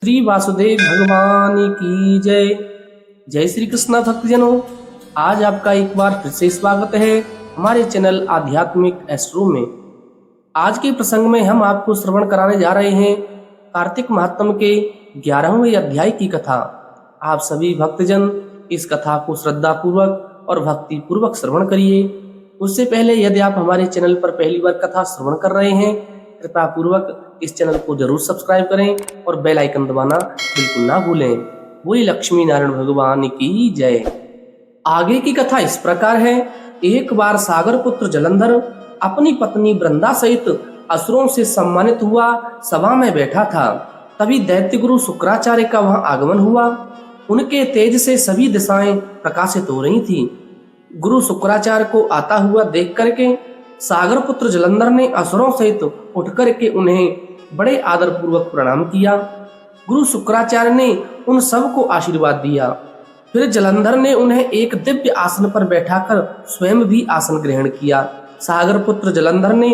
श्री वासुदेव भगवान की जय। जय श्री कृष्ण भक्तजनों, आज आपका एक बार फिर से स्वागत है हमारे चैनल आध्यात्मिक एस्ट्रो में। आज के प्रसंग में हम आपको श्रवण कराने जा रहे हैं कार्तिक महात्म्य के 11वें अध्याय की कथा। आप सभी भक्तजन इस कथा को श्रद्धा पूर्वक और भक्ति पूर्वक श्रवण करिए। उससे पहले यदि आप हमारे चैनल पर पहली बार कथा श्रवण कर रहे हैं, कृपया पूर्वक इस चैनल को जरूर सब्सक्राइब करें और बेल आइकन दबाना बिल्कुल ना भूलें। बोली लक्ष्मी नारायण भगवान की जय। आगे की कथा इस प्रकार है। एक बार सागर पुत्र जलंधर अपनी पत्नी वृंदा सहित असुरों से सम्मानित हुआ सभा में बैठा था। तभी दैत्य गुरु शुक्राचार्य का वहां आगमन हुआ। उनके तेज से सभी दिशाएं प्रकाशित हो रही थी। गुरु शुक्राचार्य को आता हुआ देख करके सागर पुत्र जलंधर ने असुरों सहित उठ करके उन्हें बड़े आदर पूर्वक प्रणाम किया। गुरु शुक्राचार्य ने उन सब को आशीर्वाद दिया। फिर जलंधर ने उन्हें एक दिव्य आसन पर बैठाकर स्वयं भी आसन ग्रहण किया। सागर पुत्र जलंधर ने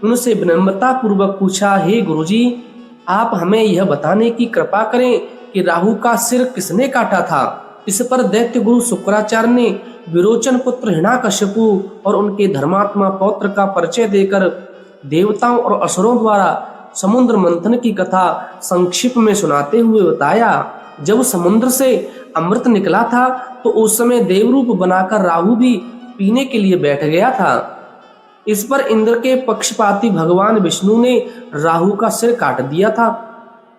उनसे विनम्रता पूर्वक पूछा, हे गुरुजी, आप हमें यह बताने की कृपा करें कि राहु का सिर किसने काटा था। इस पर दैत्य गुरु शुक्राचार्य ने विरोचन पुत्र हिरण्याकश्यपु और उनके धर्मात्मा पौत्र का परिचय देकर देवताओं और असुरों द्वारा समुद्र मंथन की कथा संक्षिप्त में सुनाते हुए बताया। जब समुद्र से अमृत निकला था तो उस समय देवरूप बनाकर राहु भी पीने के लिए बैठ गया था। इस पर इंद्र के पक्षपाती भगवान विष्णु ने राहु का सिर काट दिया था।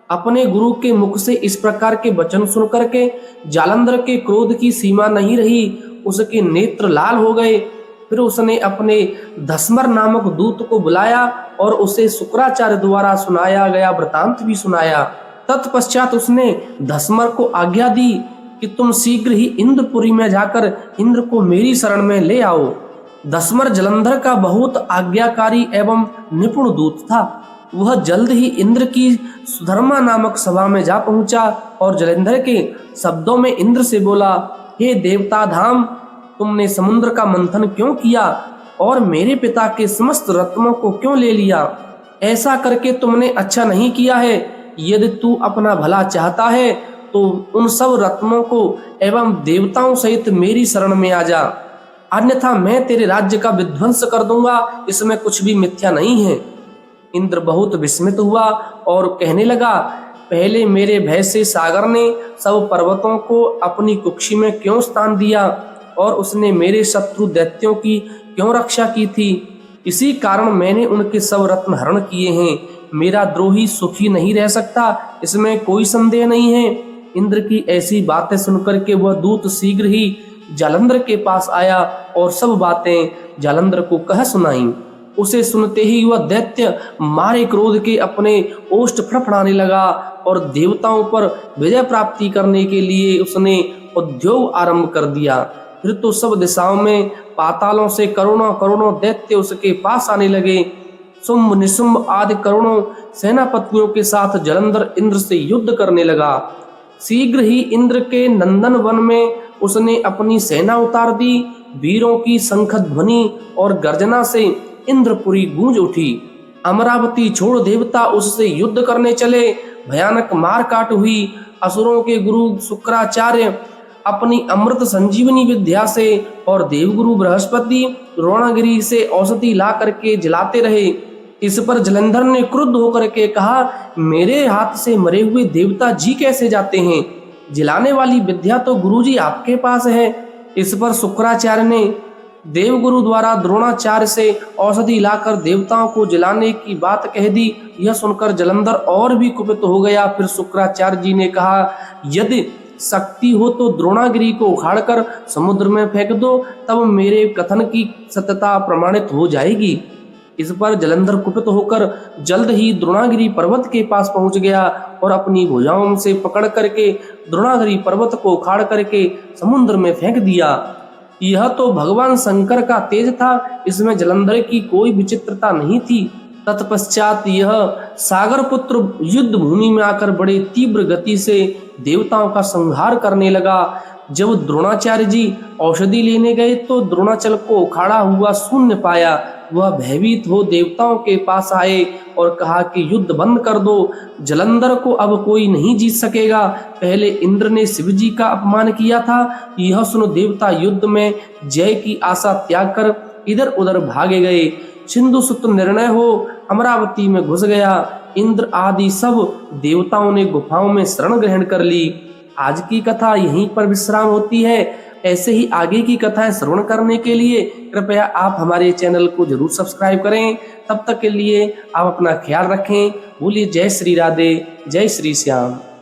अपने गुरु के मुख से इस प्रकार के वचन सुनकर के जालंधर के क्रोध की सीमा नहीं रही। उसके नेत्र लाल हो गए। फिर उसने अपने धस्मर नामक दूत को बुलाया और उसे शुक्राचार्य द्वारा सुनाया गया वृतांत भी सुनाया। तत्पश्चात उसने धस्मर को आज्ञा दी कि तुम शीघ्र ही इंद्रपुरी में जाकर इंद्र को मेरी शरण में ले आओ। धस्मर जलंधर का बहुत आज्ञाकारी एवं निपुण दूत था। वह जल्द ही इंद्र की सुधर्मा नामक सभा में जा पहुंचा और जलंधर के शब्दों में इंद्र से बोला, हे देवता धाम, तुमने समुद्र का मंथन क्यों किया और मेरे पिता के समस्त रत्नों को क्यों ले लिया। ऐसा करके तुमने अच्छा नहीं किया है। यदि तू अपना भला चाहता है तो उन सब रत्नों को एवं देवताओं सहित मेरी शरण में आ जा, अन्यथा मैं तेरे राज्य का विध्वंस कर दूंगा। इसमें कुछ भी मिथ्या नहीं है। इंद्र बहुत विस्मित हुआ और कहने लगा, पहले मेरे भय से सागर ने सब पर्वतों को अपनी कुक्षी में क्यों स्थान दिया और उसने मेरे शत्रु दैत्यों की क्यों रक्षा की थी। इसी कारण मैंने उनके सब रत्न हरण किए हैं। मेरा द्रोही सुखी नहीं रह सकता, इसमें कोई संदेह नहीं है। इंद्र की ऐसी बातें सुनकर के वह दूत शीघ्र ही जालंधर के पास आया और सब बातें जालंधर को कह सुनाई। उसे सुनते ही वह दैत्य मारे क्रोध के अपने ओष्ठ फड़फड़ाने लगा और देवताओं पर विजय प्राप्ति करने के लिए उसने उद्योग आरंभ कर दिया। फिर तो सब दिशाओं में पातालों से करोड़ों करोड़ों दैत्य उसके पास आने लगे। शुंभ निशुंभ आदि करोड़ों सेनापतियों के साथ जलंधर इंद्र से युद्ध करने लगा। शीघ्र ही इंद्र के नंदन वन में उसने अपनी सेना उतार दी। वीरों की शंख ध्वनि और गर्जना से इंद्रपुरी गूंज उठी। अमरावती छोड़ देवता उससे युद्ध करने चले। भयानक मार काट हुई। असुरों के गुरु शुक्राचार्य अपनी अमृत संजीवनी विद्या से और देवगुरु बृहस्पति द्रोणागिरी से औषधि ला करके जलाते रहे। इस पर जलंधर ने क्रुद्ध होकर के कहा, मेरे हाथ से मरे हुए देवता जी कैसे जाते हैं। जलाने वाली विद्या तो गुरुजी आपके पास है। इस पर शुक्राचार्य ने देवगुरु द्वारा द्रोणाचार्य से औषधि लाकर देवताओं को जलाने की बात कह दी। यह सुनकर जलंधर और भी कुपित हो गया। फिर शुक्राचार्य जी ने कहा, यदि शक्ति हो तो द्रोणागिरी को उखाड़कर समुद्र में फेंक दो, तब मेरे कथन की सत्यता प्रमाणित हो जाएगी। इस पर जलंधर कुपित होकर जल्द ही द्रोणागिरी पर्वत के पास पहुंच गया और अपनी भुजाओं से पकड़ करके द्रोणागिरी पर्वत को उखाड़ करके समुद्र में फेंक दिया। यह तो भगवान शंकर का तेज था, इसमें जलंधर की कोई विचित्रता नहीं थी। तत्पश्चात यह सागर पुत्र युद्ध भूमि में आकर बड़े तीव्र गति से देवताओं का संहार करने लगा। जब द्रोणाचार्य जी औषधि लेने गए तो द्रोणाचल को उखाड़ा हुआ शून्य पाया। वह भयभीत हो देवताओं के पास आए और कहा कि युद्ध बंद कर दो, जलंधर को अब कोई नहीं जीत सकेगा। पहले इंद्र ने शिव जी का अपमान किया था, यह सुन देवता युद्ध में जय की आशा त्याग कर इधर उधर भागे गए। सिंधु सुत निर्णय हो अमरावती में घुस गया। इंद्र आदि सब देवताओं ने गुफाओं में शरण ग्रहण कर ली। आज की कथा यहीं पर विश्राम होती है। ऐसे ही आगे की कथाएं श्रवण करने के लिए कृपया आप हमारे चैनल को जरूर सब्सक्राइब करें। तब तक के लिए आप अपना ख्याल रखें। बोलिए जय श्री राधे, जय श्री श्याम।